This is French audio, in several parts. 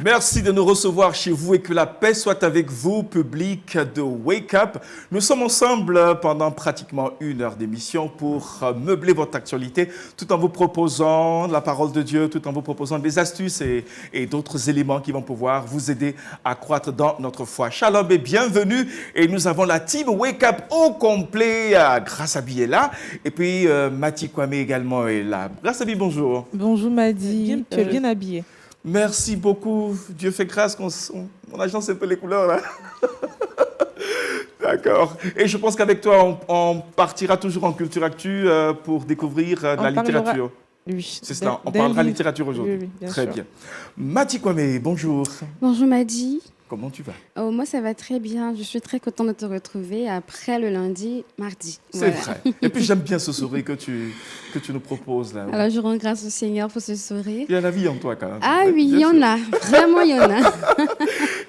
Merci de nous recevoir chez vous et que la paix soit avec vous, public de Wake Up. Nous sommes ensemble pendant pratiquement 1 heure d'émission pour meubler votre actualité, tout en vous proposant la parole de Dieu, tout en vous proposant des astuces et d'autres éléments qui vont pouvoir vous aider à croître dans notre foi. Shalom et bienvenue. Et nous avons la team Wake Up au complet. Grâce à Bi est là. Et puis Mati Kwame également est là. Grâce à Bi, bonjour. Bonjour Madi, tu es bien habillée. Merci beaucoup. Dieu fait grâce qu'on agence un peu les couleurs là. D'accord. Et je pense qu'avec toi, on partira toujours en culture actu pour découvrir la littérature. Oui. C'est cela. On parlera littérature aujourd'hui. Oui, très bien. Mati Kwame, bonjour. Bonjour Madi. Comment tu vas? Oh, moi, ça va très bien. Je suis très contente de te retrouver après le lundi, mardi. C'est vrai. Et puis, j'aime bien ce sourire que tu nous proposes là. Alors, je rends grâce au Seigneur pour ce sourire. Il y a la vie en toi quand même. Ah oui, il y en a. Vraiment, il y en a.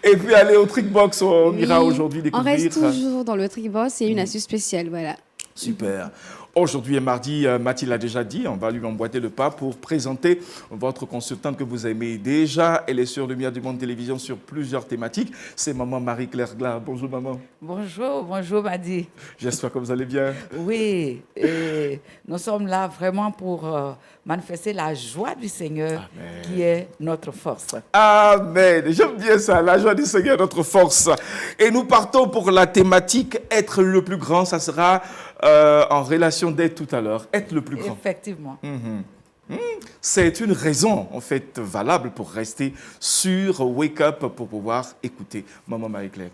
Et puis, allez au Trickbox, on ira aujourd'hui découvrir. On reste toujours dans le Trickbox. C'est une astuce spéciale, voilà. Super. Aujourd'hui est mardi, Mathilde l'a déjà dit, on va lui emboîter le pas pour présenter votre consultante que vous aimez déjà. Elle est sur Lumière du Monde Télévision sur plusieurs thématiques. C'est maman Marie-Claire Glas. Bonjour maman. Bonjour, bonjour Madi. J'espère que vous allez bien. Oui, et nous sommes là vraiment pour manifester la joie du Seigneur. Amen. Qui est notre force. Amen. J'aime bien ça, la joie du Seigneur, notre force. Et nous partons pour la thématique être le plus grand. Ça sera en relation d'être tout à l'heure, être le plus grand. Effectivement. C'est une raison, en fait, valable pour rester sur Wake Up pour pouvoir écouter Maman Marie-Claire.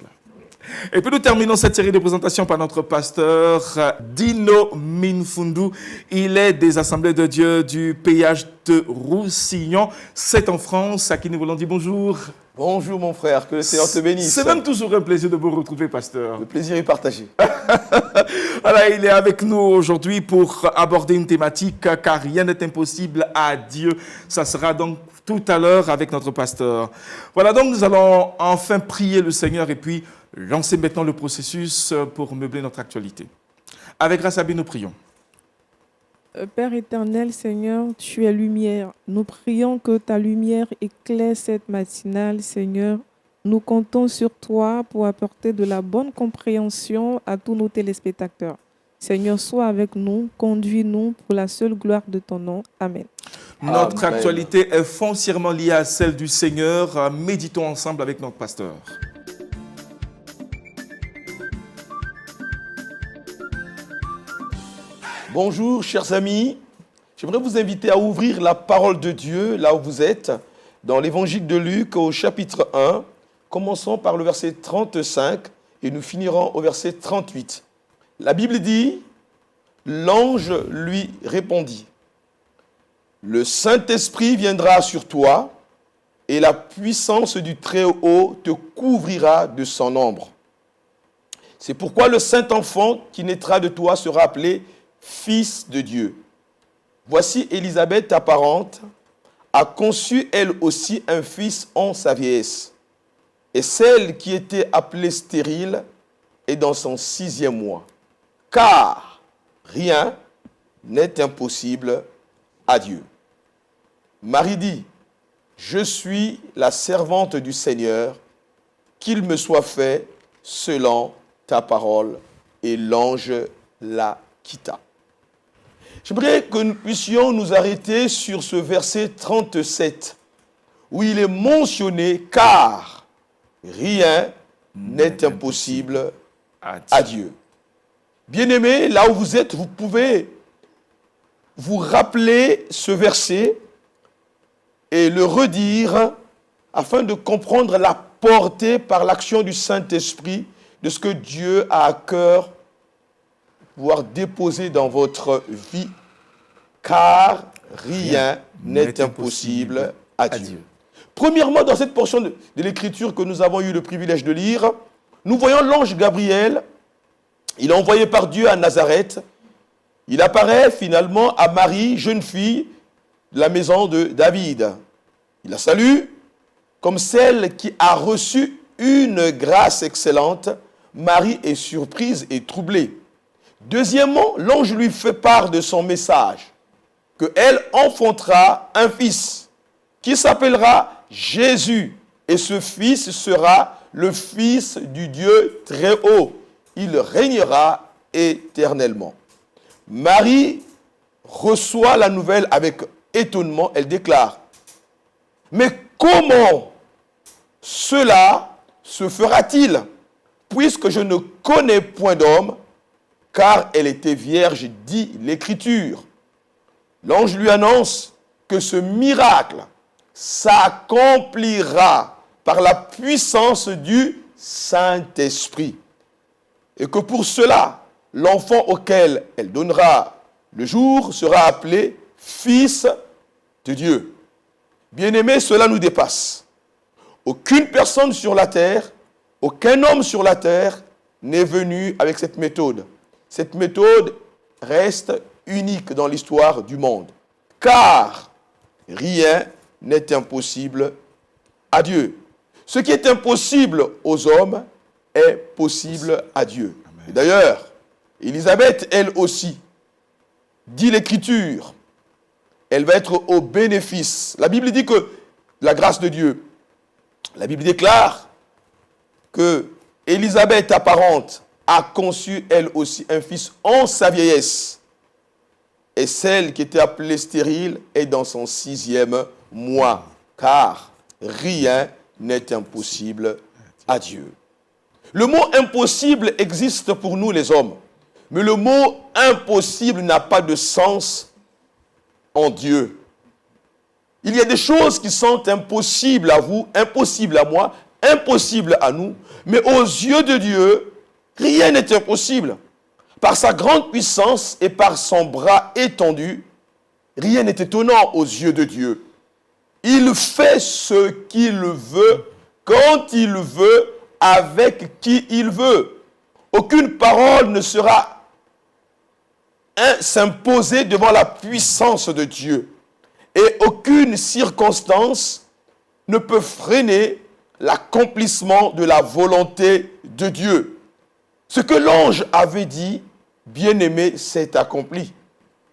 Et puis nous terminons cette série de présentations par notre pasteur Dino Minfundu. Il est des Assemblées de Dieu du péage de Roussillon. C'est en France, à qui nous voulons dire bonjour. Bonjour mon frère, que le Seigneur te bénisse. C'est même toujours un plaisir de vous retrouver, pasteur. Le plaisir est partagé. Voilà, il est avec nous aujourd'hui pour aborder une thématique car rien n'est impossible à Dieu. Ça sera donc tout à l'heure avec notre pasteur. Voilà, donc nous allons enfin prier le Seigneur et puis lancer maintenant le processus pour meubler notre actualité. Avec grâce à Dieu, nous prions. Père éternel, Seigneur, tu es lumière. Nous prions que ta lumière éclaire cette matinale, Seigneur. Nous comptons sur toi pour apporter de la bonne compréhension à tous nos téléspectateurs. Seigneur, sois avec nous, conduis-nous pour la seule gloire de ton nom. Amen. Notre Amen. actualité est foncièrement liée à celle du Seigneur. Méditons ensemble avec notre pasteur. Bonjour chers amis, j'aimerais vous inviter à ouvrir la parole de Dieu là où vous êtes, dans l'évangile de Luc au chapitre 1. Commençons par le verset 35 et nous finirons au verset 38. La Bible dit, l'ange lui répondit, le Saint-Esprit viendra sur toi et la puissance du Très-Haut te couvrira de son ombre. C'est pourquoi le Saint-Enfant qui naîtra de toi sera appelé Fils de Dieu. Voici Élisabeth, ta parente, a conçu elle aussi un fils en sa vieillesse. Et celle qui était appelée stérile est dans son 6e mois. Car rien n'est impossible à Dieu. Marie dit, je suis la servante du Seigneur, qu'il me soit fait selon ta parole. Et l'ange la quitta. J'aimerais que nous puissions nous arrêter sur ce verset 37, où il est mentionné « Car rien n'est impossible à Dieu ». Bien-aimés, là où vous êtes, vous pouvez vous rappeler ce verset et le redire afin de comprendre la portée par l'action du Saint-Esprit de ce que Dieu a à cœur pouvoir déposer dans votre vie, car rien n'est impossible à Dieu. Premièrement, dans cette portion de l'Écriture que nous avons eu le privilège de lire, nous voyons l'ange Gabriel. Il est envoyé par Dieu à Nazareth. Il apparaît finalement à Marie, jeune fille de la maison de David. Il la salue comme celle qui a reçu une grâce excellente. Marie est surprise et troublée. Deuxièmement, l'ange lui fait part de son message, qu'elle enfantera un fils qui s'appellera Jésus. Et ce Fils sera le Fils du Dieu très haut. Il régnera éternellement. Marie reçoit la nouvelle avec étonnement. Elle déclare, mais comment cela se fera-t-il, puisque je ne connais point d'homme, car elle était vierge, dit l'Écriture. L'ange lui annonce que ce miracle s'accomplira par la puissance du Saint-Esprit. Et que pour cela, l'enfant auquel elle donnera le jour sera appelé Fils de Dieu. Bien-aimés, cela nous dépasse. Aucune personne sur la terre, aucun homme sur la terre n'est venu avec cette méthode. Cette méthode reste unique dans l'histoire du monde. Car rien n'est impossible à Dieu. Ce qui est impossible aux hommes est possible à Dieu. D'ailleurs, Élisabeth, elle aussi, dit l'Écriture, elle va être au bénéfice. La Bible dit que la grâce de Dieu, la Bible déclare que Élisabeth apparente a conçu elle aussi un fils en sa vieillesse. Et celle qui était appelée stérile est dans son 6e mois. Car rien n'est impossible à Dieu. Le mot impossible existe pour nous les hommes. Mais le mot impossible n'a pas de sens en Dieu. Il y a des choses qui sont impossibles à vous, impossibles à moi, impossibles à nous. Mais aux yeux de Dieu, rien n'est impossible. Par sa grande puissance et par son bras étendu, rien n'est étonnant aux yeux de Dieu. Il fait ce qu'il veut, quand il veut, avec qui il veut. Aucune parole ne sera s'imposer devant la puissance de Dieu. Et aucune circonstance ne peut freiner l'accomplissement de la volonté de Dieu. Ce que l'ange avait dit, bien-aimé, s'est accompli.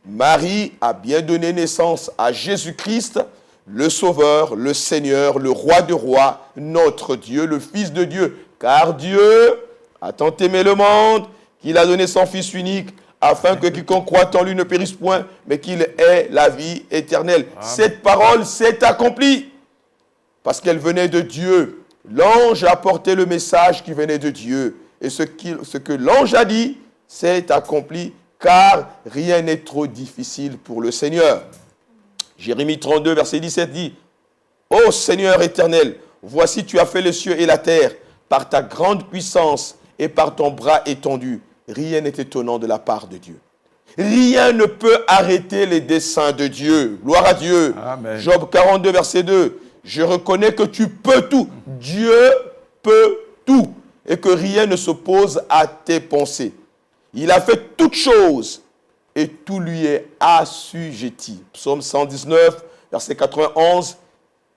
Marie a bien donné naissance à Jésus-Christ, le Sauveur, le Seigneur, le Roi de rois, notre Dieu, le Fils de Dieu. Car Dieu a tant aimé le monde qu'il a donné son Fils unique, afin que quiconque croit en lui ne périsse point, mais qu'il ait la vie éternelle. Amen. Cette parole s'est accomplie, parce qu'elle venait de Dieu. L'ange a apporté le message qui venait de Dieu. Et ce que l'ange a dit s'est accompli, car rien n'est trop difficile pour le Seigneur. Jérémie 32, verset 17 dit, « Ô Seigneur éternel, voici tu as fait les cieux et la terre, par ta grande puissance et par ton bras étendu. » Rien n'est étonnant de la part de Dieu. Rien ne peut arrêter les desseins de Dieu. Gloire à Dieu. Amen. Job 42, verset 2. Je reconnais que tu peux tout. Dieu peut tout. Et que rien ne s'oppose à tes pensées. Il a fait toutes choses et tout lui est assujetti. Psaume 119, verset 91.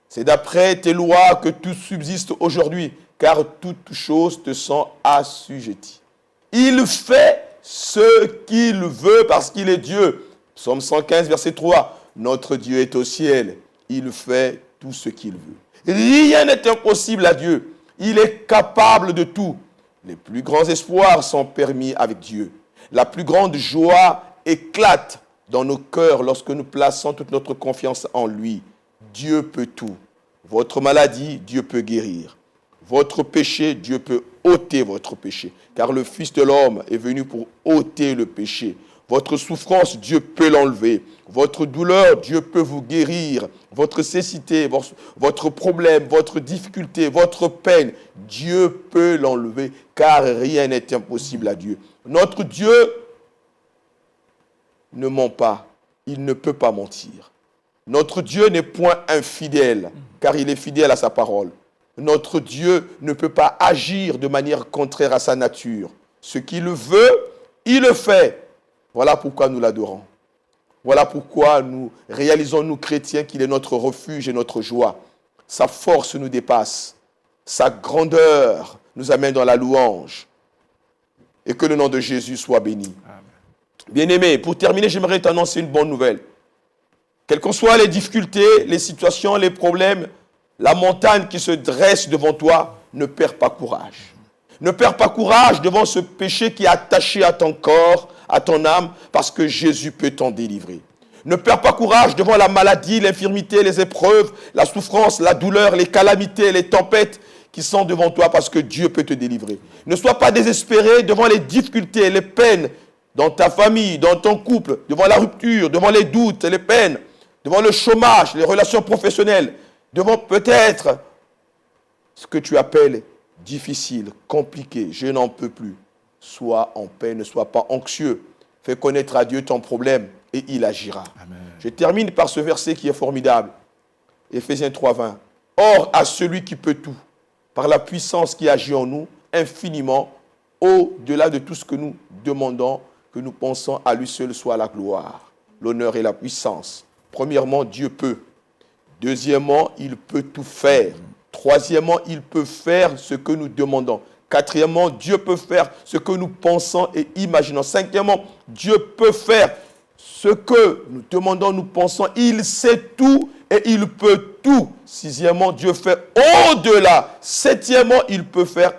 C'est d'après tes lois que tout subsiste aujourd'hui, car toutes choses te sont assujetties. Il fait ce qu'il veut parce qu'il est Dieu. Psaume 115, verset 3. Notre Dieu est au ciel. Il fait tout ce qu'il veut. Rien n'est impossible à Dieu. Il est capable de tout. Les plus grands espoirs sont permis avec Dieu. La plus grande joie éclate dans nos cœurs lorsque nous plaçons toute notre confiance en lui. Dieu peut tout. Votre maladie, Dieu peut guérir. Votre péché, Dieu peut ôter votre péché. Car le Fils de l'homme est venu pour ôter le péché. Votre souffrance, Dieu peut l'enlever. Votre douleur, Dieu peut vous guérir. Votre cécité, votre problème, votre difficulté, votre peine, Dieu peut l'enlever. Car rien n'est impossible à Dieu. Notre Dieu ne ment pas. Il ne peut pas mentir. Notre Dieu n'est point infidèle, car il est fidèle à sa parole. Notre Dieu ne peut pas agir de manière contraire à sa nature. Ce qu'il veut, il le fait. Voilà pourquoi nous l'adorons. Voilà pourquoi nous réalisons, nous chrétiens, qu'il est notre refuge et notre joie. Sa force nous dépasse. Sa grandeur nous amène dans la louange. Et que le nom de Jésus soit béni. Bien-aimés, pour terminer, j'aimerais t'annoncer une bonne nouvelle. Quelles qu'en soient les difficultés, les situations, les problèmes la montagne qui se dresse devant toi, ne perds pas courage. Ne perds pas courage devant ce péché qui est attaché à ton corps, à ton âme, parce que Jésus peut t'en délivrer. Ne perds pas courage devant la maladie, l'infirmité, les épreuves, la souffrance, la douleur, les calamités, les tempêtes qui sont devant toi, parce que Dieu peut te délivrer. Ne sois pas désespéré devant les difficultés, les peines dans ta famille, dans ton couple, devant la rupture, devant les doutes, les peines, devant le chômage, les relations professionnelles, devant peut-être ce que tu appelles difficile, compliqué, je n'en peux plus. Sois en paix, ne sois pas anxieux. Fais connaître à Dieu ton problème et il agira. Amen. Je termine par ce verset qui est formidable. Éphésiens 3:20. Or, à celui qui peut tout, par la puissance qui agit en nous, infiniment, au-delà de tout ce que nous demandons, que nous pensons, à lui seul soit la gloire, l'honneur et la puissance. Premièrement, Dieu peut. Deuxièmement, il peut tout faire. Troisièmement, il peut faire ce que nous demandons. Quatrièmement, Dieu peut faire ce que nous pensons et imaginons. Cinquièmement, Dieu peut faire ce que nous demandons, nous pensons. Il sait tout et il peut tout. Sixièmement, Dieu fait au-delà. Septièmement, il peut faire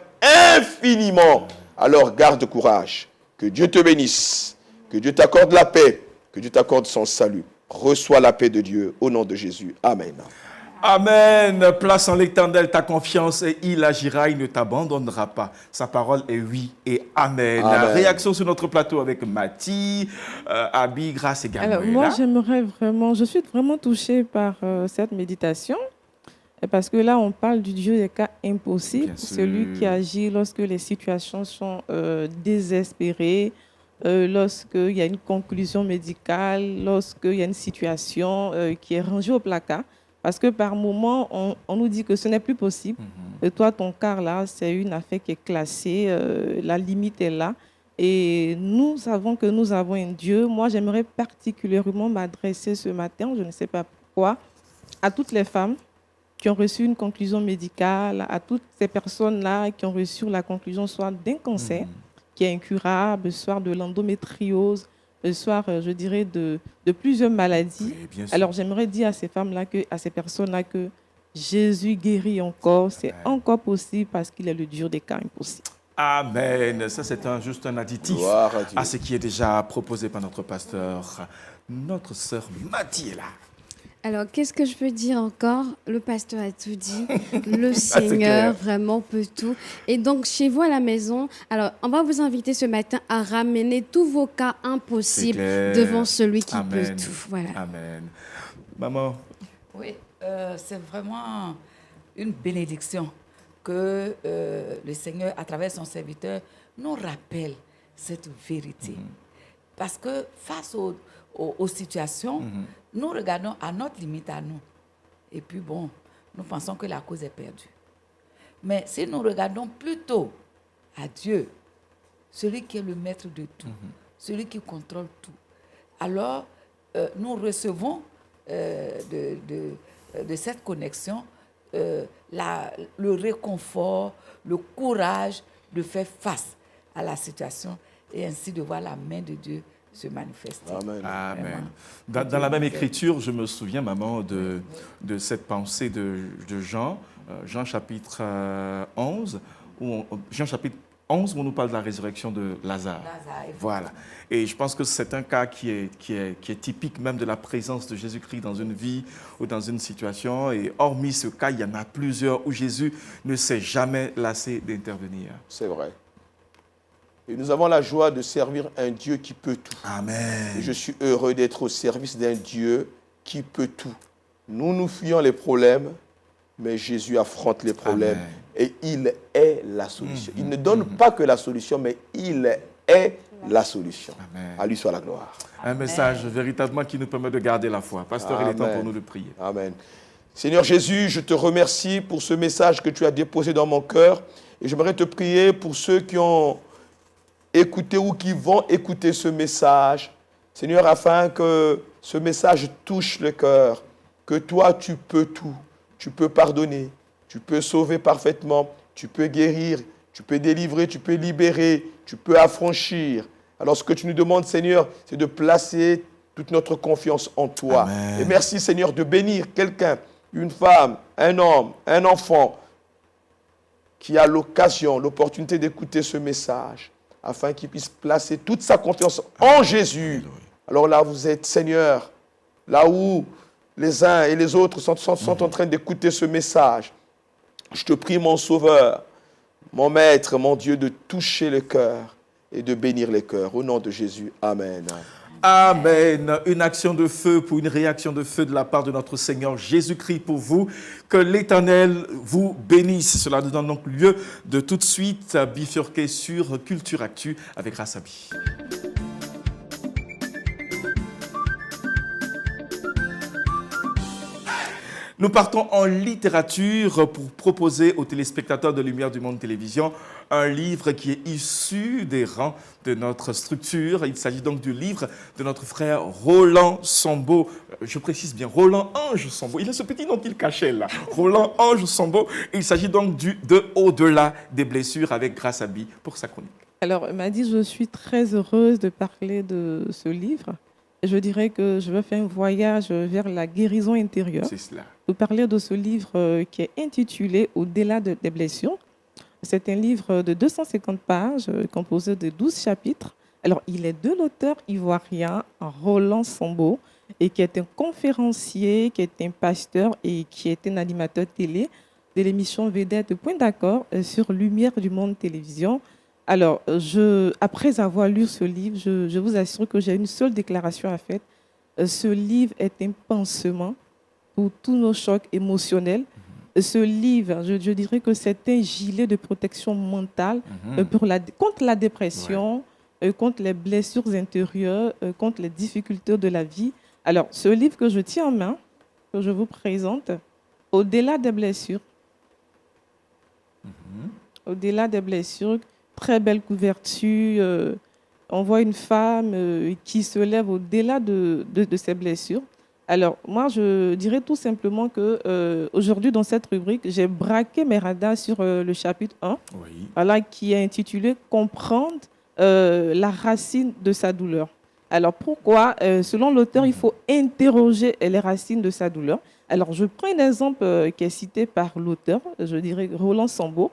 infiniment. Alors garde courage. Que Dieu te bénisse. Que Dieu t'accorde la paix. Que Dieu t'accorde son salut. Reçois la paix de Dieu au nom de Jésus. Amen. Amen. Place en l'Éternel ta confiance et il agira, il ne t'abandonnera pas. Sa parole est oui et amen. Amen. Réaction sur notre plateau avec Mathie, Abi, Grâce et Gabriela. Alors, moi, j'aimerais vraiment, je suis vraiment touchée par cette méditation. Parce que là, on parle du Dieu des cas impossibles, Bien sûr. celui qui agit lorsque les situations sont désespérées, lorsqu'il y a une conclusion médicale, lorsqu'il y a une situation qui est rangée au placard. Parce que par moment, on nous dit que ce n'est plus possible. Et toi, ton cas là, c'est une affaire qui est classée, la limite est là. Et nous savons que nous avons un Dieu. Moi, j'aimerais particulièrement m'adresser ce matin, je ne sais pas pourquoi, à toutes les femmes qui ont reçu une conclusion médicale, à toutes ces personnes-là qui ont reçu la conclusion soit d'un cancer qui est incurable, soit de l'endométriose, soit, je dirais, de plusieurs maladies. Oui, bien sûr. Alors, j'aimerais dire à ces femmes-là, à ces personnes-là, que Jésus guérit encore. C'est encore possible parce qu'il est le Dieu des cas impossibles. Amen. Ça, c'est juste un additif Gloire à Dieu. à ce qui est déjà proposé par notre pasteur. Notre sœur Mathie est là. Alors, qu'est-ce que je peux dire encore? Le pasteur a tout dit. Le clair. Seigneur vraiment peut tout. Et donc, chez vous à la maison, alors, on va vous inviter ce matin à ramener tous vos cas impossibles clair. devant celui qui Amen. peut tout. Voilà. Amen. Maman, Oui, c'est vraiment une bénédiction que le Seigneur, à travers son serviteur, nous rappelle cette vérité. Parce que face aux situations, nous regardons à notre limite à nous. Et puis bon, nous pensons que la cause est perdue. Mais si nous regardons plutôt à Dieu, celui qui est le maître de tout, celui qui contrôle tout, alors nous recevons de cette connexion le réconfort, le courage de faire face à la situation et ainsi de voir la main de Dieu se manifester. Amen. Amen. Dans la même écriture, je me souviens, maman, de cette pensée de Jean, Jean chapitre 11, Jean chapitre 11, où on nous parle de la résurrection de Lazare. Voilà. Et je pense que c'est un cas qui est typique même de la présence de Jésus-Christ dans une vie ou dans une situation. Et hormis ce cas, il y en a plusieurs où Jésus ne s'est jamais lassé d'intervenir. C'est vrai. Et nous avons la joie de servir un Dieu qui peut tout. Amen. Et je suis heureux d'être au service d'un Dieu qui peut tout. Nous fuyons les problèmes, mais Jésus affronte les problèmes. Amen. Et il est la solution. Il ne donne pas que la solution, mais il est la solution. Amen. À lui soit la gloire. Un message véritablement qui nous permet de garder la foi. Pasteur, il est temps Amen. pour nous de prier. Amen. Seigneur Jésus, je te remercie pour ce message que tu as déposé dans mon cœur. Et j'aimerais te prier pour ceux qui ont écouté ou qui vont écouter ce message. Seigneur, afin que ce message touche le cœur, que toi, tu peux tout. Tu peux pardonner, tu peux sauver parfaitement, tu peux guérir, tu peux délivrer, tu peux libérer, tu peux affranchir. Alors ce que tu nous demandes, Seigneur, c'est de placer toute notre confiance en toi. Amen. Et merci, Seigneur, de bénir quelqu'un une femme, un homme, un enfant qui a l'occasion, l'opportunité d'écouter ce message, afin qu'il puisse placer toute sa confiance en Jésus. Alors là, vous êtes, Seigneur, là où les uns et les autres sont en train d'écouter ce message. Je te prie, mon Sauveur, mon Maître, mon Dieu, de toucher le cœur et de bénir les cœurs. Au nom de Jésus, Amen. Amen. Une action de feu pour une réaction de feu de la part de notre Seigneur Jésus-Christ pour vous. Que l'Éternel vous bénisse. Cela nous donne donc lieu de tout de suite bifurquer sur Culture Actu avec Rassabi. Nous partons en littérature pour proposer aux téléspectateurs de Lumière du Monde Télévision un livre qui est issu des rangs de notre structure. Il s'agit donc du livre de notre frère Roland Sambo. Je précise bien, Roland Ange Sambo. Il a ce petit nom qu'il cachait là. Roland Ange Sambo. Il s'agit donc de Au-delà des blessures avec Grâce Abi pour sa chronique. Alors, Madi, je suis très heureuse de parler de ce livre. Je dirais que je veux faire un voyage vers la guérison intérieure. C'est cela. Vous parlez de ce livre qui est intitulé Au-delà des blessures. C'est un livre de 250 pages composé de 12 chapitres. Alors, il est de l'auteur ivoirien Roland Sambo et qui est un conférencier, qui est un pasteur et qui est un animateur télé de l'émission vedette Point d'accord sur Lumière du Monde Télévision. Alors, après avoir lu ce livre, je vous assure que j'ai une seule déclaration à faire. Ce livre est un pansement pour tous nos chocs émotionnels. Ce livre, je dirais que c'est un gilet de protection mentale contre la dépression, contre les blessures intérieures, contre les difficultés de la vie. Alors, ce livre que je tiens en main, que je vous présente, Au-delà des blessures. Au-delà des blessures, très belle couverture. On voit une femme qui se lève au-delà de ses blessures. Alors, moi, je dirais tout simplement qu'aujourd'hui, dans cette rubrique, j'ai braqué mes radars sur le chapitre 1, voilà, qui est intitulé « Comprendre la racine de sa douleur ». Alors, pourquoi selon l'auteur, il faut interroger les racines de sa douleur. Alors, je prends un exemple qui est cité par l'auteur, je dirais Roland Sambo.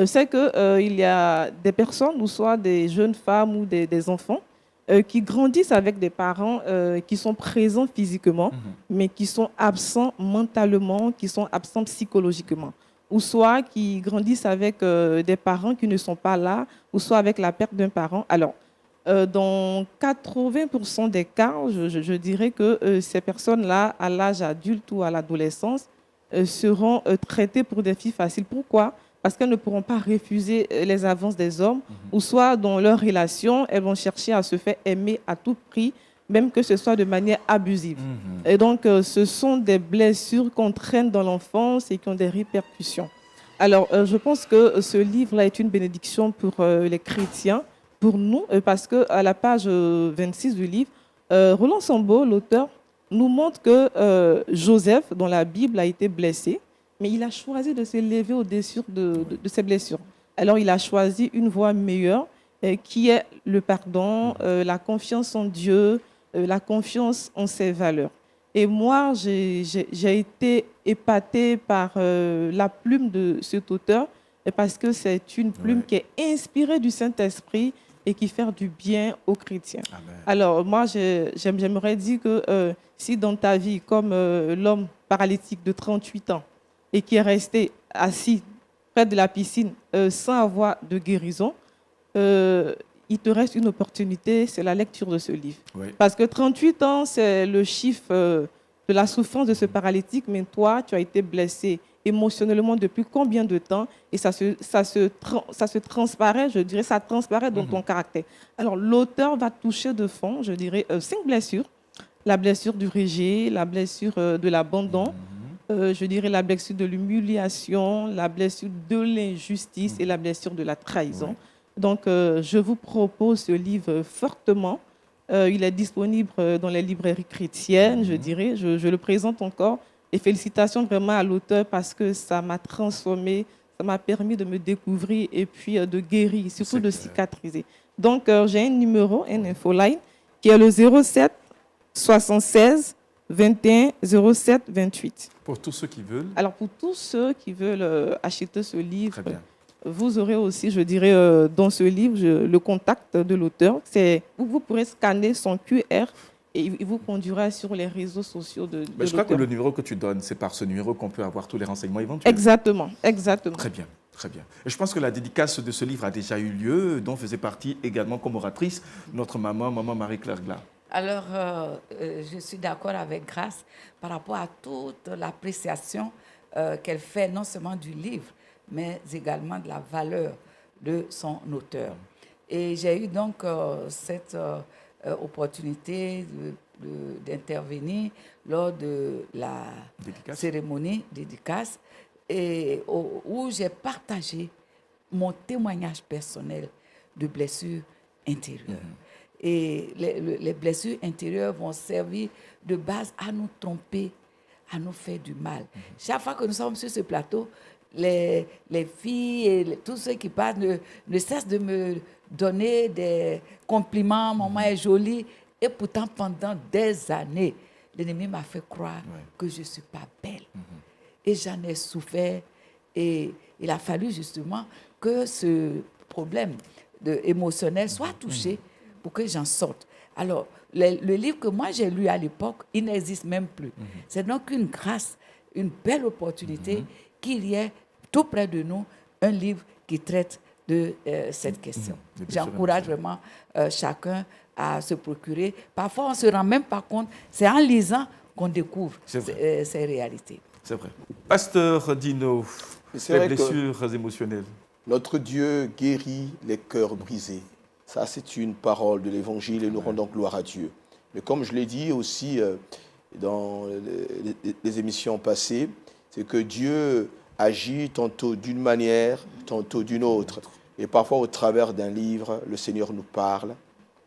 C'est qu'il y a des personnes, ou soit des jeunes femmes ou des enfants, qui grandissent avec des parents qui sont présents physiquement, mais qui sont absents mentalement, qui sont absents psychologiquement. Ou soit qui grandissent avec des parents qui ne sont pas là, ou soit avec la perte d'un parent. Alors, dans 80% des cas, je dirais que ces personnes-là, à l'âge adulte ou à l'adolescence, seront traitées pour des filles faciles. Pourquoi ? Parce qu'elles ne pourront pas refuser les avances des hommes, ou soit dans leur relation, elles vont chercher à se faire aimer à tout prix, même que ce soit de manière abusive. Et donc, ce sont des blessures qu'on traîne dans l'enfance et qui ont des répercussions. Alors, je pense que ce livre-là est une bénédiction pour les chrétiens, pour nous, parce qu'à la page 26 du livre, Roland Sambo, l'auteur, nous montre que Joseph, dans la Bible, a été blessé, mais il a choisi de se lever au-dessus de ses blessures. Alors, il a choisi une voie meilleure qui est le pardon, la confiance en Dieu, la confiance en ses valeurs. Et moi, j'ai été épatée par la plume de cet auteur parce que c'est une plume qui est inspirée du Saint-Esprit et qui fait du bien aux chrétiens. Amen. Alors, moi, j'aimerais dire que si dans ta vie, comme l'homme paralytique de 38 ans, et qui est resté assis près de la piscine sans avoir de guérison, il te reste une opportunité, c'est la lecture de ce livre. Oui. Parce que 38 ans, c'est le chiffre de la souffrance de ce paralytique, mais toi, tu as été blessé émotionnellement depuis combien de temps? Et ça se transparaît, je dirais, ça transparaît dans ton caractère. Alors, l'auteur va toucher de fond, je dirais, 5 blessures. La blessure du rejet, la blessure de l'abandon, je dirais la blessure de l'humiliation, la blessure de l'injustice et la blessure de la trahison. Oui. Donc, je vous propose ce livre fortement. Il est disponible dans les librairies chrétiennes, je dirais. Je le présente encore. Et félicitations vraiment à l'auteur parce que ça m'a transformé, ça m'a permis de me découvrir et puis de guérir, surtout de cicatriser. Donc, j'ai un numéro, un infoline, qui est le 07 76 21 07 28. Pour tous ceux qui veulent. Alors, pour tous ceux qui veulent acheter ce livre, Très bien. vous aurez aussi, je dirais, dans ce livre, le contact de l'auteur. Vous pourrez scanner son QR et il vous conduira sur les réseaux sociaux de Je crois que l'auteur. le numéro que tu donnes, c'est par ce numéro qu'on peut avoir tous les renseignements éventuels. Exactement, exactement. Très bien, très bien. Et je pense que la dédicace de ce livre a déjà eu lieu, dont faisait partie également comme oratrice notre maman Marie-Claire Glas. Alors, je suis d'accord avec Grâce par rapport à toute l'appréciation qu'elle fait, non seulement du livre, mais également de la valeur de son auteur. Et j'ai eu donc cette opportunité d'intervenir lors de la cérémonie dédicace et où j'ai partagé mon témoignage personnel de blessures intérieures. Et les blessures intérieures vont servir de base à nous tromper, à nous faire du mal. Chaque fois que nous sommes sur ce plateau, les filles et tous ceux qui parlent ne cessent de me donner des compliments. Maman est jolie. Et pourtant, pendant des années, l'ennemi m'a fait croire que je ne suis pas belle. Et j'en ai souffert. Et il a fallu justement que ce problème émotionnel soit touché pour que j'en sorte. Alors, le livre que moi j'ai lu à l'époque, il n'existe même plus. C'est donc une grâce, une belle opportunité qu'il y ait tout près de nous un livre qui traite de cette question. J'encourage vraiment chacun à se procurer. Parfois, on ne se rend même pas compte. C'est en lisant qu'on découvre ces réalités. C'est vrai. Pasteur Dino, les blessures émotionnelles. Notre Dieu guérit les cœurs brisés. Ça, c'est une parole de l'Évangile et nous rendons gloire à Dieu. Mais comme je l'ai dit aussi dans les émissions passées, c'est que Dieu agit tantôt d'une manière, tantôt d'une autre. Et parfois, au travers d'un livre, le Seigneur nous parle,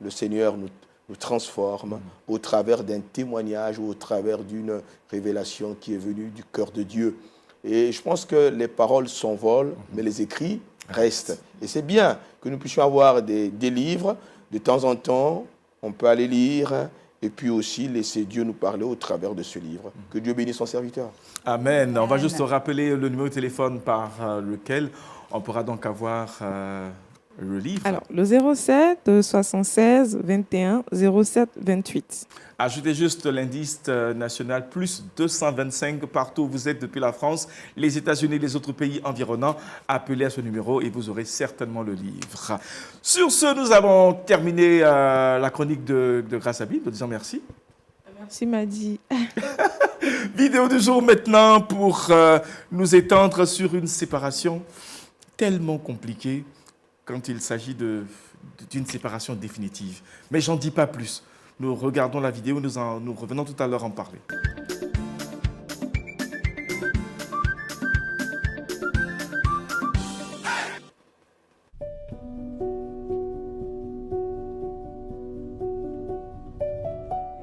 le Seigneur nous transforme, au travers d'un témoignage ou au travers d'une révélation qui est venue du cœur de Dieu. Et je pense que les paroles s'envolent, mais les écrits restent. Et c'est bien que nous puissions avoir des livres. De temps en temps, on peut aller lire et puis aussi laisser Dieu nous parler au travers de ce livre. Que Dieu bénisse son serviteur. Amen. On va juste rappeler le numéro de téléphone par lequel on pourra donc avoir le livre. Alors, le 07 76 21 07 28. Ajoutez juste l'indice national plus 225 partout où vous êtes depuis la France, les États-Unis et les autres pays environnants. Appelez à ce numéro et vous aurez certainement le livre. Sur ce, nous avons terminé la chronique de Grâce à Bible. Nous disons merci. Merci Madi. Vidéo du jour maintenant pour nous étendre sur une séparation tellement compliquée quand il s'agit d'une séparation définitive. Mais j'en dis pas plus. Nous regardons la vidéo, nous revenons tout à l'heure en parler.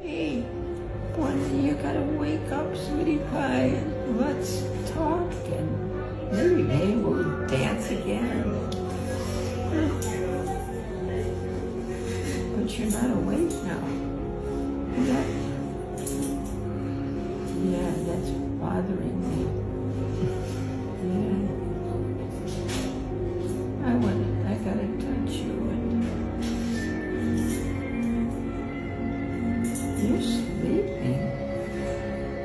Hey, Bonnie, you gotta wake up, sweetie pie, and let's talk, and maybe we'll dance again. But you're not awake now. Yeah, that's bothering me. Yeah. I gotta touch you and you're sleeping.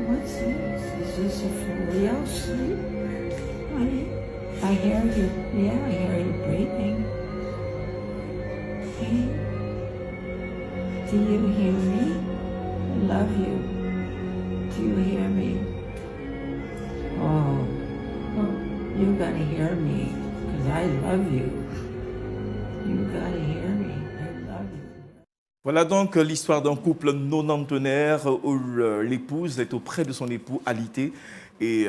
What's this? Is this a for real sleep? Honey, I hear you. Yeah, I hear you breathing. Hey. Do you hear me? I love you. Do you hear me? Oh, you gotta hear me, because I love you. You gotta hear me. I love you. Voilà donc l'histoire d'un couple nonantenaire où l'épouse est auprès de son époux alité Et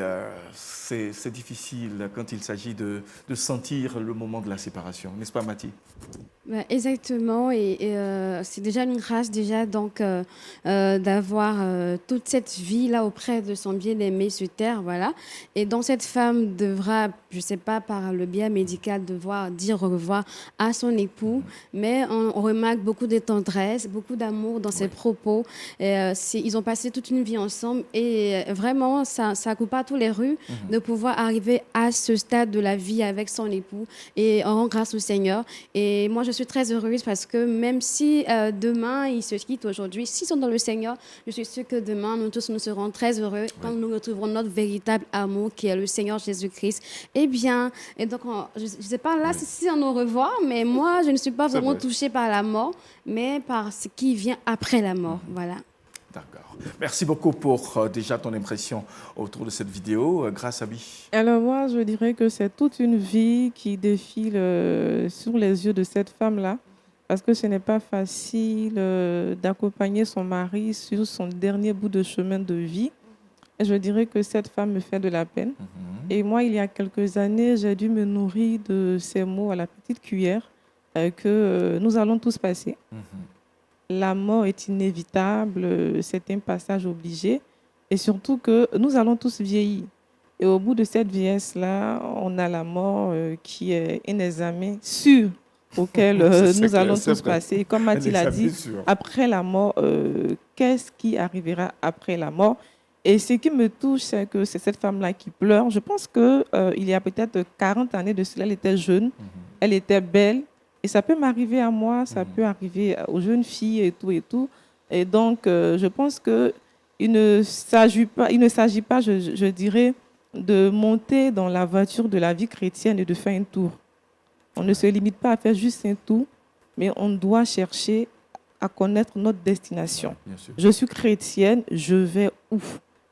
c'est difficile quand il s'agit de sentir le moment de la séparation, n'est-ce pas, Mathie? Exactement, et c'est déjà une grâce déjà donc d'avoir toute cette vie là auprès de son bien-aimé sur terre, voilà. Et donc cette femme devra, je sais pas, par le biais médical, devoir dire au revoir à son époux, mais on remarque beaucoup de tendresse, beaucoup d'amour dans ses propos. Et, ils ont passé toute une vie ensemble et vraiment ça coupe pas tous les rues de pouvoir arriver à ce stade de la vie avec son époux, et on rend grâce au Seigneur. Et moi je suis très heureuse parce que même si demain ils se quittent aujourd'hui, s'ils sont dans le Seigneur, je suis sûre que demain nous tous nous serons très heureux quand nous retrouverons notre véritable amour qui est le Seigneur Jésus-Christ. Eh bien, et donc je ne sais pas là si on au revoir, mais moi je ne suis pas vraiment touchée par la mort, mais par ce qui vient après la mort. Voilà. D'accord. Merci beaucoup pour déjà ton impression autour de cette vidéo. Grâce à Bi. Alors moi, je dirais que c'est toute une vie qui défile sur les yeux de cette femme-là, parce que ce n'est pas facile d'accompagner son mari sur son dernier bout de chemin de vie. Et je dirais que cette femme me fait de la peine. Et moi, il y a quelques années, j'ai dû me nourrir de ces mots à la petite cuillère que nous allons tous passer. La mort est inévitable, c'est un passage obligé, et surtout que nous allons tous vieillir. Et au bout de cette vieillesse-là, on a la mort qui est un examen sûr auquel nous allons tous passer. Et comme Mathilde l'a dit, après la mort, qu'est-ce qui arrivera après la mort? Et ce qui me touche, c'est que c'est cette femme-là qui pleure. Je pense qu'il y a peut-être 40 années de cela, elle était jeune, elle était belle. Et ça peut m'arriver à moi, ça peut arriver aux jeunes filles et tout et tout. Et donc, je pense qu'il ne s'agit pas, je dirais, de monter dans la voiture de la vie chrétienne et de faire un tour. On ne se limite pas à faire juste un tour, mais on doit chercher à connaître notre destination. Je suis chrétienne, je vais où?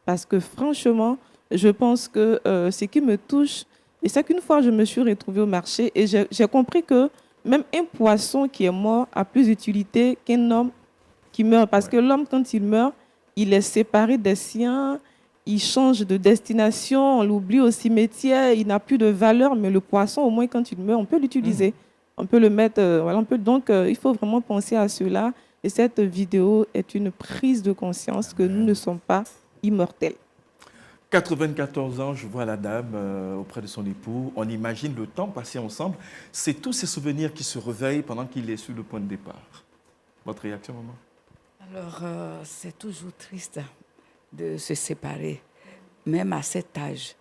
Parce que franchement, je pense que ce qui me touche, et c'est qu'une fois, je me suis retrouvée au marché et j'ai compris que même un poisson qui est mort a plus d'utilité qu'un homme qui meurt. Parce que l'homme, quand il meurt, il est séparé des siens, il change de destination, on l'oublie au cimetière, il n'a plus de valeur. Mais le poisson, au moins, quand il meurt, on peut l'utiliser. On peut le mettre... voilà, donc, il faut vraiment penser à cela. Et cette vidéo est une prise de conscience que nous ne sommes pas immortels. 94 ans, je vois la dame auprès de son époux. On imagine le temps passé ensemble. C'est tous ces souvenirs qui se réveillent pendant qu'il est sur le point de départ. Votre réaction, maman? Alors, c'est toujours triste de se séparer, même à cet âge.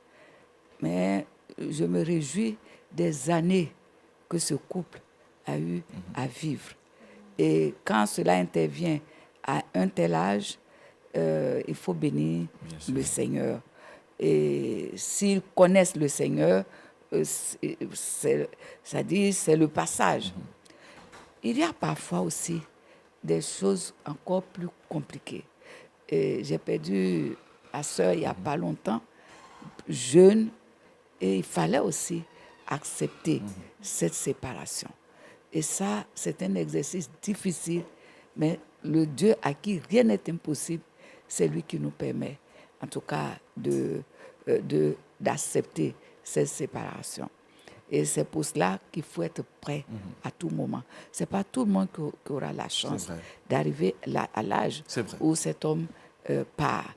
Mais je me réjouis des années que ce couple a eu à vivre. Et quand cela intervient à un tel âge, il faut bénir le Seigneur. Et s'ils connaissent le Seigneur, c'est-à-dire c'est le passage. Il y a parfois aussi des choses encore plus compliquées. J'ai perdu ma soeur il n'y a pas longtemps, jeune, et il fallait aussi accepter cette séparation. Et ça, c'est un exercice difficile, mais le Dieu à qui rien n'est impossible, c'est lui qui nous permet, en tout cas, d'accepter cette séparation. Et c'est pour cela qu'il faut être prêt à tout moment. Ce n'est pas tout le monde qui aura la chance d'arriver à l'âge où cet homme part.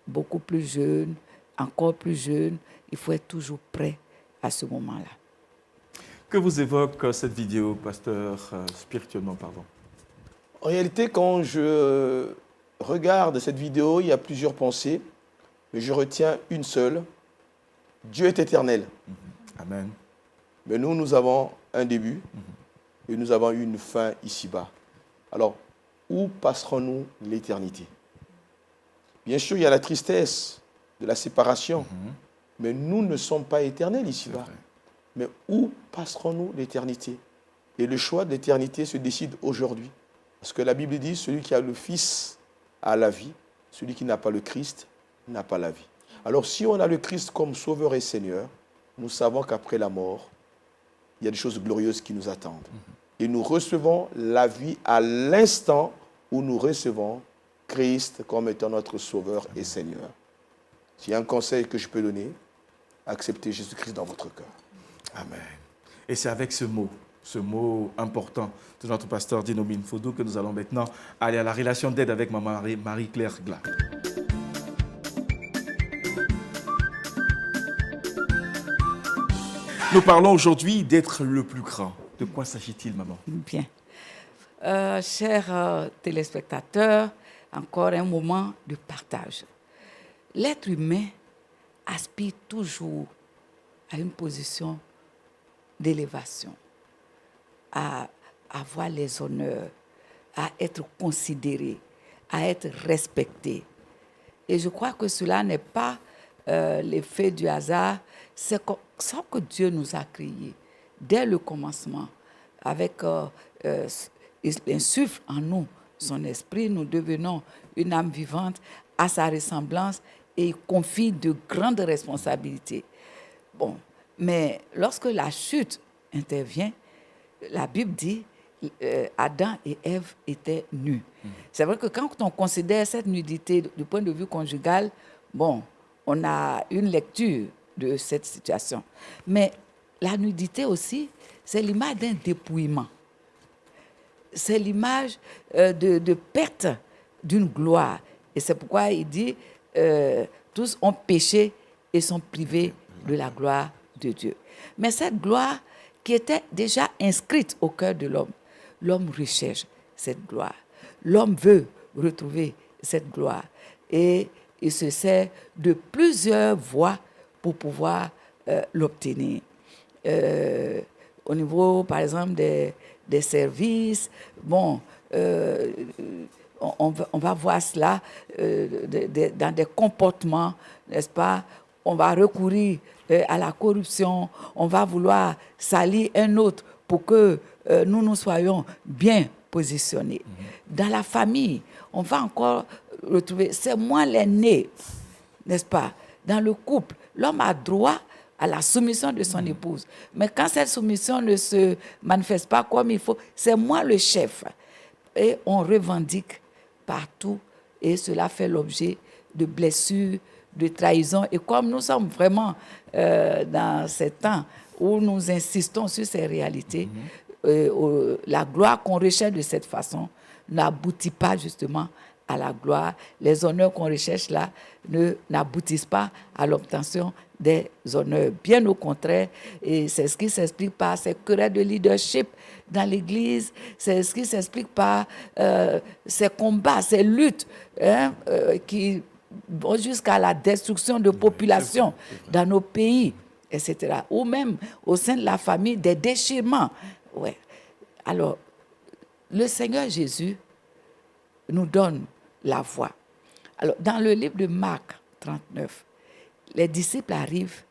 Beaucoup plus jeune, encore plus jeune, il faut être toujours prêt à ce moment-là. Que vous évoque cette vidéo, pasteur, spirituellement, pardon? En réalité, quand je regarde cette vidéo, il y a plusieurs pensées, mais je retiens une seule. Dieu est éternel. Amen. Mais nous avons un début et nous avons une fin ici-bas. Alors, où passerons-nous l'éternité? Bien sûr, il y a la tristesse de la séparation, mais nous ne sommes pas éternels ici-bas. Mais où passerons-nous l'éternité? Et le choix de l'éternité se décide aujourd'hui. Parce que la Bible dit, celui qui a le Fils a la vie, celui qui n'a pas le Christ n'a pas la vie. Alors si on a le Christ comme Sauveur et Seigneur, nous savons qu'après la mort, il y a des choses glorieuses qui nous attendent. Et nous recevons la vie à l'instant où nous recevons Christ comme étant notre Sauveur et Seigneur. S'il y a un conseil que je peux donner, acceptez Jésus-Christ dans votre cœur. Amen. Et c'est avec ce mot important de notre pasteur Dino Minfodo que nous allons maintenant aller à la relation d'aide avec maman Marie-Claire Gla. Nous parlons aujourd'hui d'être le plus grand. De quoi s'agit-il, maman? Bien. Chers téléspectateurs, encore un moment de partage. L'être humain aspire toujours à une position d'élévation, à avoir les honneurs, à être considéré, à être respecté. Et je crois que cela n'est pas l'effet du hasard, c'est ça que Dieu nous a créé dès le commencement. Avec, il insuffle en nous son esprit, nous devenons une âme vivante à sa ressemblance et il confie de grandes responsabilités. Bon, mais lorsque la chute intervient, la Bible dit Adam et Ève étaient nus. C'est vrai que quand on considère cette nudité du point de vue conjugal, bon, on a une lecture de cette situation. Mais la nudité aussi, c'est l'image d'un dépouillement. C'est l'image de perte d'une gloire. Et c'est pourquoi il dit tous ont péché et sont privés de la gloire de Dieu. Mais cette gloire qui était déjà inscrite au cœur de l'homme, l'homme recherche cette gloire. L'homme veut retrouver cette gloire. Et il se sert de plusieurs voies pour pouvoir l'obtenir. Au niveau, par exemple, des services, bon, on va voir cela dans des comportements, n'est-ce pas? On va recourir à la corruption, on va vouloir salir un autre pour que nous soyons bien positionnés. Dans la famille, on va encore retrouver, c'est moi l'aîné, n'est-ce pas? Dans le couple, l'homme a droit à la soumission de son épouse. Mais quand cette soumission ne se manifeste pas comme il faut, c'est moi le chef. Et on revendique partout et cela fait l'objet de blessures, de trahison. Et comme nous sommes vraiment dans ces temps où nous insistons sur ces réalités, la gloire qu'on recherche de cette façon n'aboutit pas justement à la gloire. Les honneurs qu'on recherche là n'aboutissent pas à l'obtention des honneurs. Bien au contraire, et c'est ce qui s'explique par ces querelles de leadership dans l'Église, c'est ce qui s'explique par ces combats, ces luttes qui vont jusqu'à la destruction de populations dans nos pays, etc. Ou même au sein de la famille, des déchirements. Ouais. Alors, le Seigneur Jésus nous donne la voie. Alors, dans le livre de Marc 39, les disciples arrivent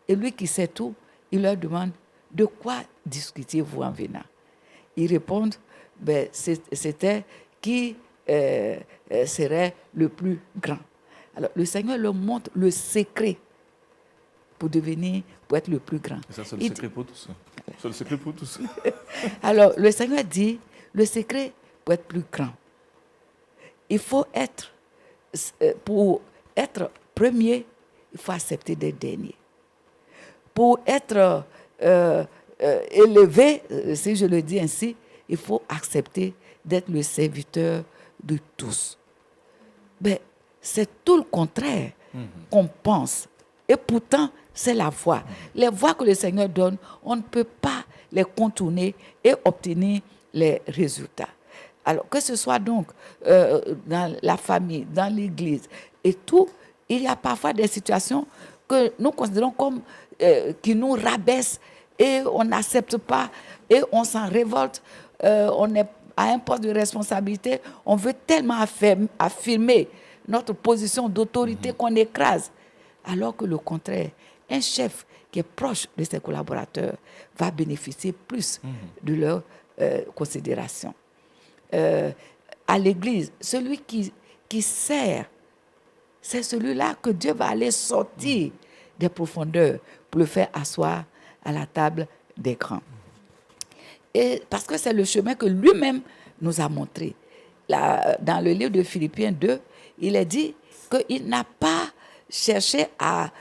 et lui qui sait tout, il leur demande de quoi discutiez-vous en venant. Ils répondent, ben, c'était qui serait le plus grand. Alors, le Seigneur leur montre le secret pour être le plus grand. Et ça, c'est le secret pour tous. C'est le secret pour tous. Alors, le Seigneur dit, le secret pour être plus grand, il faut être, pour être premier, il faut accepter d'être dernier. Pour être élevé, si je le dis ainsi, il faut accepter d'être le serviteur de tous. Mais c'est tout le contraire qu'on pense. Et pourtant, c'est la voie. Les voies que le Seigneur donne, on ne peut pas les contourner et obtenir les résultats. Alors, que ce soit donc dans la famille, dans l'Église et tout, il y a parfois des situations que nous considérons comme qui nous rabaissent et on n'accepte pas et on s'en révolte. On est à un poste de responsabilité, on veut tellement affirmer notre position d'autorité qu'on écrase. Alors que le contraire, un chef qui est proche de ses collaborateurs va bénéficier plus de leur considération. À l'Église, celui qui sert, c'est celui-là que Dieu va aller sortir des profondeurs pour le faire asseoir à la table des grands. Et parce que c'est le chemin que lui-même nous a montré. Là, dans le livre de Philippiens 2, il est dit qu'il n'a pas cherché à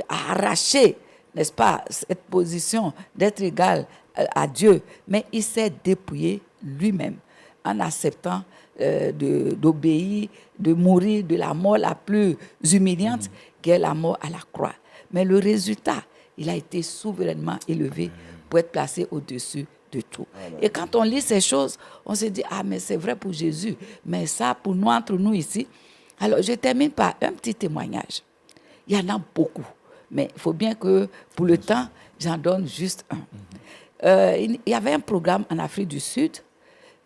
arracher, n'est-ce pas, cette position d'être égal à Dieu, mais il s'est dépouillé lui-même en acceptant d'obéir, de mourir de la mort la plus humiliante, qui est la mort à la croix. Mais le résultat, il a été souverainement élevé pour être placé au-dessus de tout. Et quand on lit ces choses, on se dit, ah, mais c'est vrai pour Jésus, mais ça, pour nous, entre nous ici. Alors, je termine par un petit témoignage. Il y en a beaucoup, mais il faut bien que, pour le temps, j'en donne juste un. Il y avait un programme en Afrique du Sud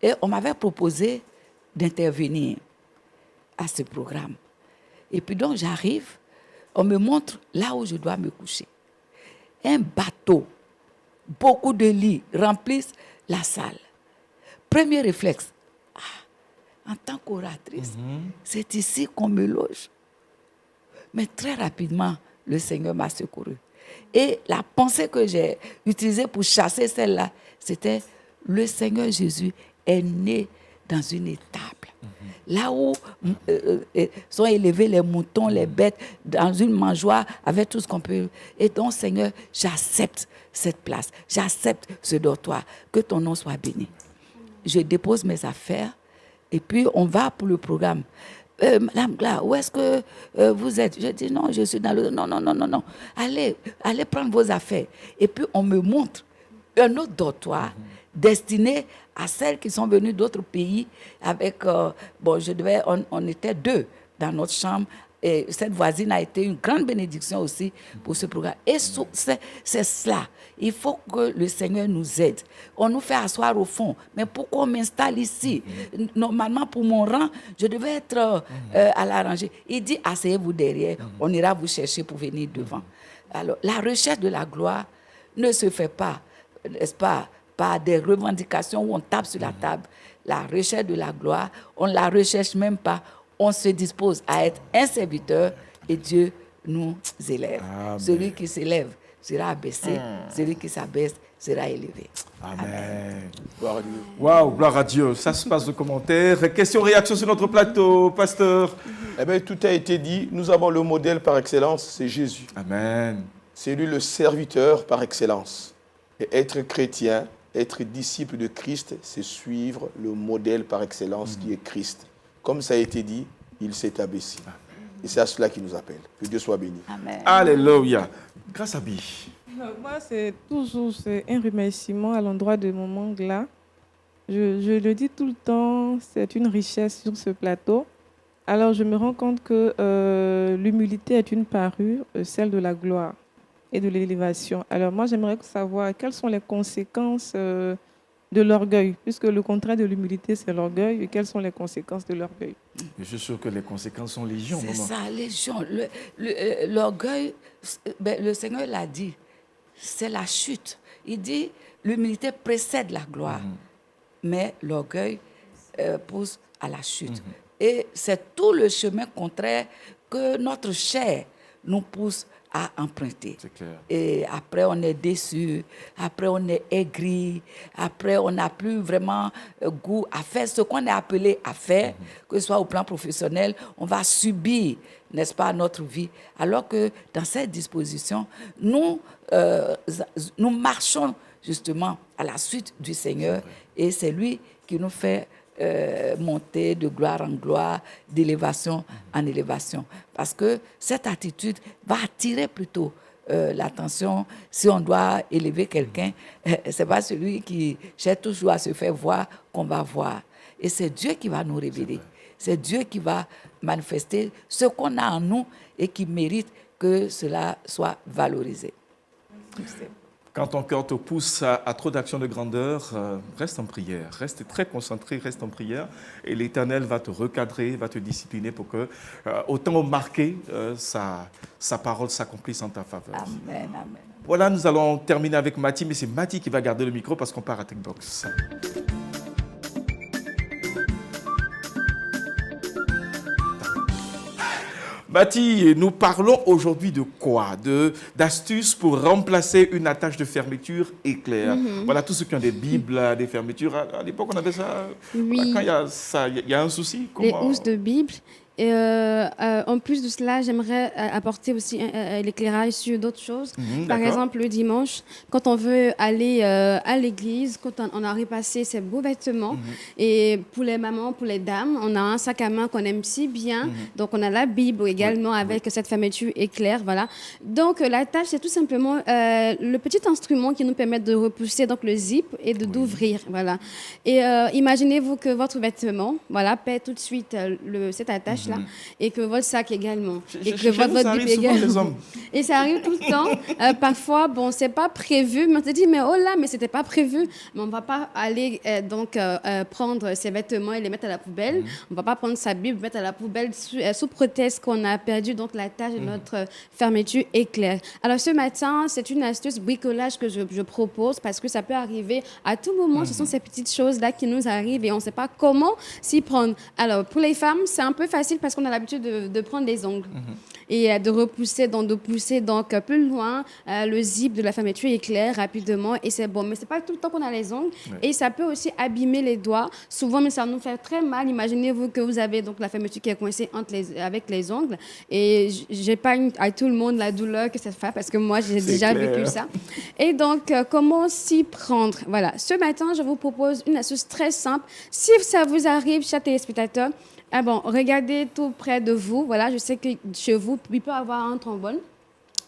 et on m'avait proposé d'intervenir à ce programme. Et puis donc, j'arrive, on me montre là où je dois me coucher. Un bateau, beaucoup de lits remplissent la salle. Premier réflexe, en tant qu'oratrice, c'est ici qu'on me loge. Mais très rapidement, le Seigneur m'a secouru. Et la pensée que j'ai utilisée pour chasser celle-là, c'était le Seigneur Jésus est né dans une étable. Là où sont élevés les moutons, les bêtes, dans une mangeoire, avec tout ce qu'on peut. Et donc, Seigneur, j'accepte cette place. J'accepte ce dortoir. Que ton nom soit béni. Je dépose mes affaires et puis on va pour le programme. Madame Gla, où est-ce que vous êtes? Je dis non, je suis dans le... Non. Allez prendre vos affaires. Et puis on me montre un autre dortoir destiné à celles qui sont venues d'autres pays avec... on était 2 dans notre chambre. Et cette voisine a été une grande bénédiction aussi pour ce programme. Et c'est cela. Il faut que le Seigneur nous aide. On nous fait asseoir au fond. Mais pourquoi on m'installe ici? Normalement, pour mon rang, je devais être à la rangée. Il dit, asseyez-vous derrière. On ira vous chercher pour venir devant. Alors, la recherche de la gloire ne se fait pas, n'est-ce pas, par des revendications où on tape sur la table. La recherche de la gloire, on ne la recherche même pas. On se dispose à être un serviteur et Dieu nous élève. Amen. Celui qui s'élève sera abaissé, celui qui s'abaisse sera élevé. Amen. Gloire à Dieu. Waouh, gloire à Dieu. Ça se passe de commentaires. Questions, réactions sur notre plateau, pasteur? Eh bien, tout a été dit. Nous avons le modèle par excellence, c'est Jésus. Amen. C'est lui le serviteur par excellence. Et être chrétien, être disciple de Christ, c'est suivre le modèle par excellence qui est Christ. Comme ça a été dit, il s'est abaissé. Et c'est à cela qu'il nous appelle. Que Dieu soit béni. Amen. Alléluia. Grâce à Bi. Moi, c'est toujours un remerciement à l'endroit de mon Mangla. Je le dis tout le temps, c'est une richesse sur ce plateau. Alors, je me rends compte que l'humilité est une parure, celle de la gloire et de l'élévation. Alors, moi, j'aimerais savoir quelles sont les conséquences de l'orgueil, puisque le contraire de l'humilité, c'est l'orgueil. Et quelles sont les conséquences de l'orgueil? Je suis sûr que les conséquences sont légion. C'est ça, légion. L'orgueil, le Seigneur l'a dit, c'est la chute. Il dit, l'humilité précède la gloire, mais l'orgueil pousse à la chute. Et c'est tout le chemin contraire que notre chair nous pousse à emprunter. C'est clair. Et après, on est déçu, après, on est aigri, après, on n'a plus vraiment goût à faire ce qu'on est appelé à faire, que ce soit au plan professionnel, on va subir, n'est-ce pas, notre vie. Alors que dans cette disposition, nous marchons justement à la suite du Seigneur et c'est lui qui nous fait monter de gloire en gloire, d'élévation en élévation. Parce que cette attitude va attirer plutôt l'attention. Si on doit élever quelqu'un, ce n'est pas celui qui cherche toujours à se faire voir qu'on va voir. Et c'est Dieu qui va nous révéler. C'est Dieu qui va manifester ce qu'on a en nous et qui mérite que cela soit valorisé. Quand ton cœur te pousse à trop d'actions de grandeur, reste en prière, reste très concentré, reste en prière et l'Éternel va te recadrer, va te discipliner pour que, au temps marqué, sa parole s'accomplisse en ta faveur. Amen, amen. Voilà, nous allons terminer avec Mathie, mais c'est Mathie qui va garder le micro parce qu'on part à TechBox. Mathie, nous parlons aujourd'hui de quoi? D'astuces pour remplacer une attache de fermeture éclair. Voilà, tous ceux qui ont des bibles, des fermetures, à l'époque on avait ça. Oui. Quand il y a un souci, Les housses de Bible. Et en plus de cela, j'aimerais apporter aussi l'éclairage sur d'autres choses. Par exemple, le dimanche, quand on veut aller à l'église, quand on a repassé ses beaux vêtements, et pour les mamans, pour les dames, on a un sac à main qu'on aime si bien. Donc, on a la Bible également avec cette fermeture éclair. Voilà. Donc, la tâche, c'est tout simplement le petit instrument qui nous permet de repousser donc, le zip et d'ouvrir. Voilà. Et imaginez-vous que votre vêtement paie tout de suite cette attache-là et que votre sac également. Et que votre Bible également. Et ça arrive tout le temps. Parfois, bon, c'est pas prévu, mais on se dit, mais oh là, mais c'était pas prévu. Mais on va pas aller prendre ses vêtements et les mettre à la poubelle. On va pas prendre sa Bible, mettre à la poubelle sous prétexte qu'on a perdu donc la tâche de notre fermeture éclair. Alors ce matin, c'est une astuce bricolage que je propose parce que ça peut arriver à tout moment. Ce sont ces petites choses-là qui nous arrivent et on ne sait pas comment s'y prendre. Alors pour les femmes, c'est un peu facile parce qu'on a l'habitude de prendre les ongles et de pousser donc plus loin le zip de la fermeture éclair rapidement et c'est bon. Mais c'est pas tout le temps qu'on a les ongles et ça peut aussi abîmer les doigts. Souvent, mais ça nous fait très mal. Imaginez-vous que vous avez donc la fermeture qui est coincée avec les ongles et j'épargne à tout le monde la douleur que ça fait parce que moi, j'ai déjà vécu ça. Et donc, comment s'y prendre? Voilà. Ce matin, je vous propose une astuce très simple. Si ça vous arrive, chers téléspectateurs, regardez tout près de vous. Voilà, je sais que chez vous, il peut y avoir un trombone.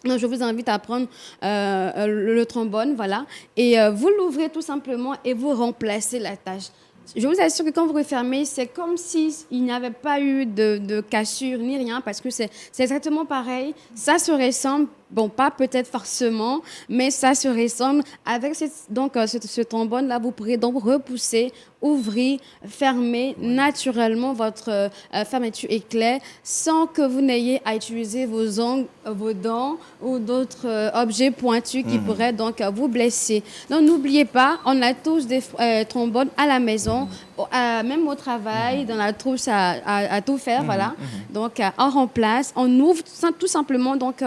Donc, je vous invite à prendre le trombone, voilà. Et vous l'ouvrez tout simplement et vous remplacez la tâche. Je vous assure que quand vous refermez, c'est comme s'il n'y avait pas eu de cassure ni rien, parce que c'est exactement pareil. Ça se ressemble, bon, pas peut-être forcément, mais ça se ressemble. Avec ce trombone-là, vous pourrez donc repousser, ouvrir, fermer naturellement votre fermeture éclair sans que vous n'ayez à utiliser vos ongles, vos dents ou d'autres objets pointus qui pourraient donc vous blesser. Donc, n'oubliez pas, on a tous des trombones à la maison, même au travail, dans la trousse à tout faire, voilà. Donc, on remplace, on ouvre tout simplement donc,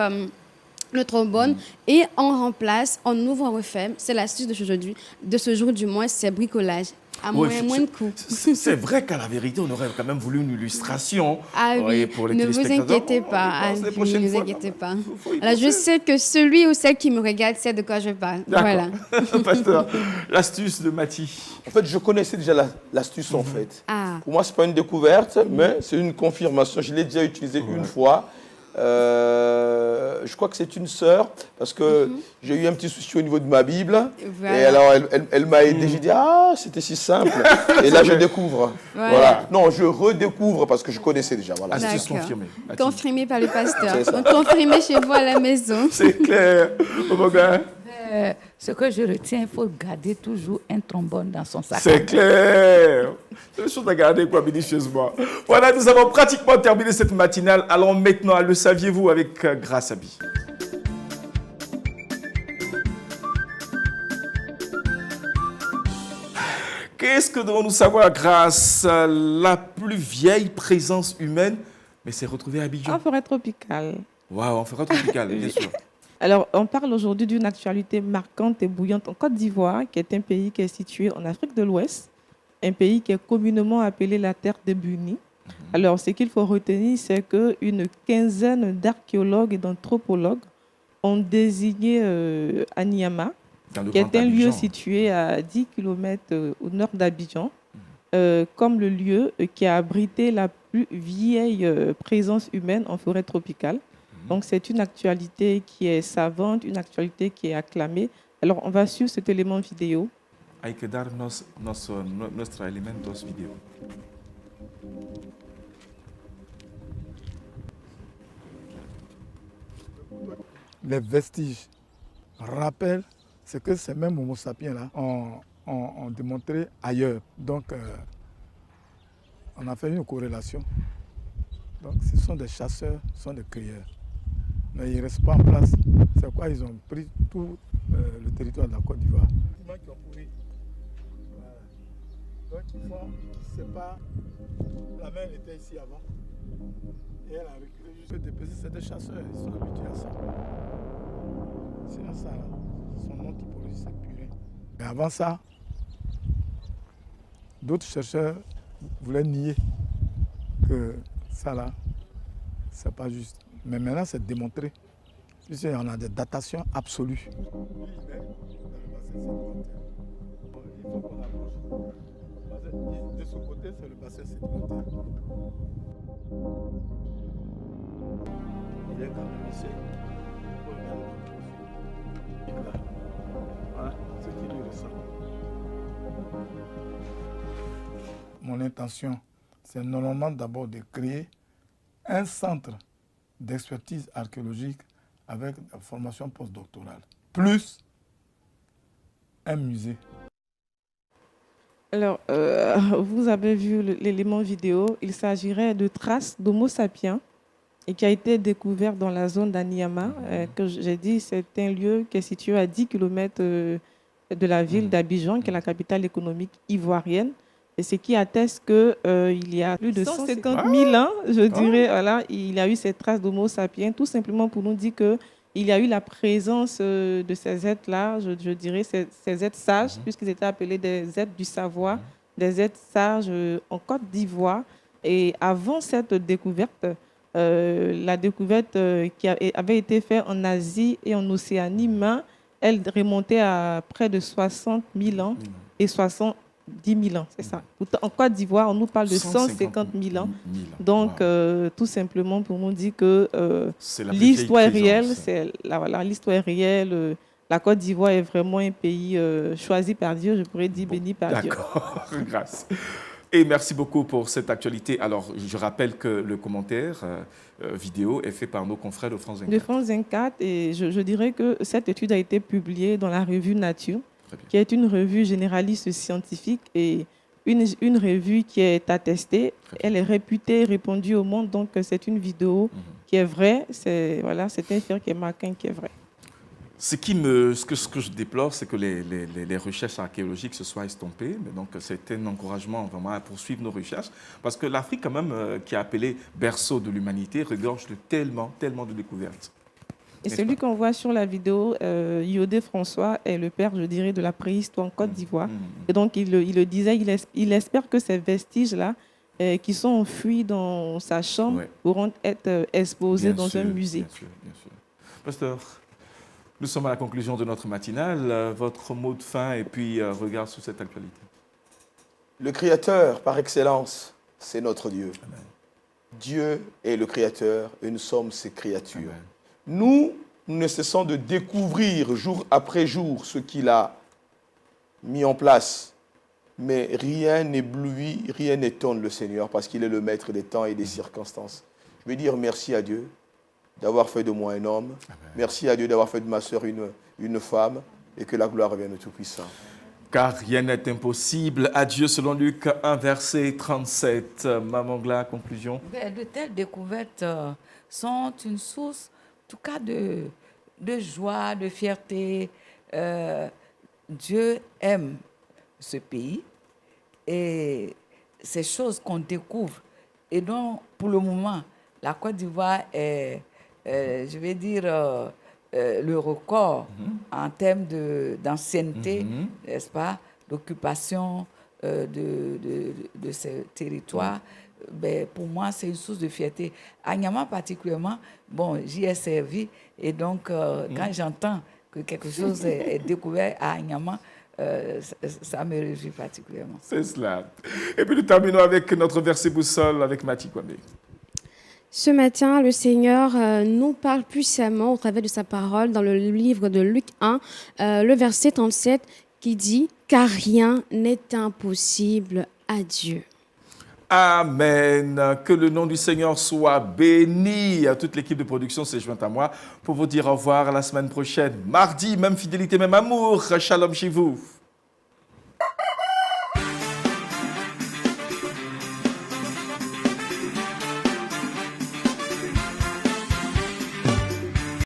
le trombone et on remplace, on ouvre, on referme. C'est l'astuce de ce jour du mois, c'est bricolage. À moins de coûts. C'est vrai qu'à la vérité, on aurait quand même voulu une illustration. Ah oui, pour les ne vous inquiétez pas. Ne vous inquiétez pas. Alors, je sais que celui ou celle qui me regarde sait de quoi je parle. Voilà. Pasteur, l'astuce de Mathie. En fait, je connaissais déjà l'astuce, en fait. Ah. Pour moi, ce n'est pas une découverte, mais c'est une confirmation. Je l'ai déjà utilisée une fois. Je crois que c'est une sœur, parce que j'ai eu un petit souci au niveau de ma Bible. Voilà. Et alors, elle m'a aidé. J'ai dit, ah, c'était si simple. Et là, je découvre. Voilà. Non, je redécouvre parce que je connaissais déjà. Voilà. Astuce confirmée. Confirmée par le pasteur. Donc, confirmée chez vous à la maison. C'est clair. Ce que je retiens, il faut garder toujours un trombone dans son sac. C'est clair. C'est une chose à garder, quoi, minutieusement. Voilà, nous avons pratiquement terminé cette matinale. Allons maintenant à Le Saviez-vous avec Grace Abi. Qu'est-ce que devons-nous savoir, Grace? La plus vieille présence humaine, mais c'est retrouvé à Abidjan. En forêt tropicale. Waouh, en forêt tropicale, bien sûr. Alors, on parle aujourd'hui d'une actualité marquante et bouillante en Côte d'Ivoire, qui est un pays qui est situé en Afrique de l'Ouest, un pays qui est communément appelé la terre des Buni. Alors, ce qu'il faut retenir, c'est qu'une quinzaine d'archéologues et d'anthropologues ont désigné Anyama, qui est un lieu situé à 10 km au nord d'Abidjan, comme le lieu qui a abrité la plus vieille présence humaine en forêt tropicale. Donc, c'est une actualité qui est savante, une actualité qui est acclamée. Alors, on va suivre cet élément vidéo. Hay que dar nuestros elementos vidéo. Les vestiges rappellent ce que ces mêmes Homo sapiens-là ont démontré ailleurs. Donc, on a fait une corrélation. Donc, ce sont des chasseurs, ce sont des cueilleurs. Mais ils ne restent pas en place. C'est quoi? Ils ont pris tout le territoire de la Côte d'Ivoire. Qui ont pourri. Voilà. Donc, il faut qu'ils se séparent. La mère était ici avant. Et elle a reculé juste dépêché. C'est des chasseurs, ils sont habitués à ça. Sinon, ça, son anthropologie, c'est purée. Mais avant ça, d'autres chercheurs voulaient nier que Ça là, c'est pas juste. Mais maintenant, c'est démontré. Puisqu'il y en a des datations absolues. Il faut qu'on approche. De ce côté, c'est le bassin sédimentaire. Il est quand même ici. Il est là. Voilà ce qui lui ressent. Mon intention, c'est normalement d'abord de créer un centre d'expertise archéologique avec la formation postdoctorale, plus un musée. Alors, vous avez vu l'élément vidéo. Il s'agirait de traces d'Homo sapiens et qui a été découvert dans la zone d'Aniama. Que j'ai dit, c'est un lieu qui est situé à 10 km de la ville d'Abidjan, qui est la capitale économique ivoirienne. Et ce qui atteste qu'il y a plus de 150 000 ans, je dirais, voilà, il y a eu cette trace d'Homo sapiens, tout simplement pour nous dire qu'il y a eu la présence de ces êtres-là, je dirais, ces êtres sages, puisqu'ils étaient appelés des êtres du savoir, des êtres sages en Côte d'Ivoire. Et avant cette découverte, la découverte qui avait été faite en Asie et en Océanie, elle remontait à près de 60 000 ans et 70 000 ans, c'est ça. En Côte d'Ivoire, on nous parle de 150 000 ans. Donc, tout simplement pour nous dire que l'histoire est réelle. L'histoire est réelle. La Côte d'Ivoire est vraiment un pays choisi par Dieu, je pourrais dire béni par Dieu. D'accord, grâce. Et merci beaucoup pour cette actualité. Alors, je rappelle que le commentaire vidéo est fait par nos confrères de France 24. De France 24, et je dirais que cette étude a été publiée dans la revue Nature, qui est une revue généraliste scientifique et une revue qui est attestée. Elle est réputée, répandue au monde, donc c'est une vidéo qui est vraie. C'est un fait qui est marquant, qui est vrai. Ce que je déplore, c'est que les recherches archéologiques se soient estompées. Mais donc, c'est un encouragement vraiment à poursuivre nos recherches. Parce que l'Afrique, quand même, qui est appelée berceau de l'humanité, regorge de tellement de découvertes. Et celui qu'on voit sur la vidéo, Yodé François, est le père, je dirais, de la préhistoire en Côte d'Ivoire. Et donc, il le disait, il espère que ces vestiges-là, qui sont enfouis dans sa chambre, pourront être exposés dans un musée. Bien sûr. Pasteur, nous sommes à la conclusion de notre matinale. Votre mot de fin et puis regard sur cette actualité. Le Créateur, par excellence, c'est notre Dieu. Amen. Dieu est le Créateur et nous sommes ses créatures. Amen. Nous ne cessons de découvrir jour après jour ce qu'il a mis en place. Mais rien n'éblouit, rien n'étonne le Seigneur parce qu'il est le maître des temps et des circonstances. Je veux dire merci à Dieu d'avoir fait de moi un homme. Amen. Merci à Dieu d'avoir fait de ma sœur une femme et que la gloire revienne au Tout-Puissant. Car rien n'est impossible à Dieu, selon Luc 1, verset 37. Maman Gla, conclusion. De telles découvertes sont une source, en tout cas, de joie, de fierté. Dieu aime ce pays et ces choses qu'on découvre. Et donc, pour le moment, la Côte d'Ivoire est, je vais dire, le record en termes d'ancienneté, n'est-ce pas, d'occupation de ces territoires. Ben, pour moi, c'est une source de fierté. À Niama particulièrement, bon, j'y ai servi et donc quand j'entends que quelque chose est découvert à Niama, ça me réjouit particulièrement. C'est cela. Et puis nous terminons avec notre verset boussole avec Mathie Kwame. Ce matin, le Seigneur nous parle puissamment au travers de sa parole dans le livre de Luc 1, le verset 37 qui dit « Car rien n'est impossible à Dieu ». Amen. Que le nom du Seigneur soit béni. Toute l'équipe de production s'est jointe à moi pour vous dire au revoir la semaine prochaine. Mardi, même fidélité, même amour. Shalom chez vous.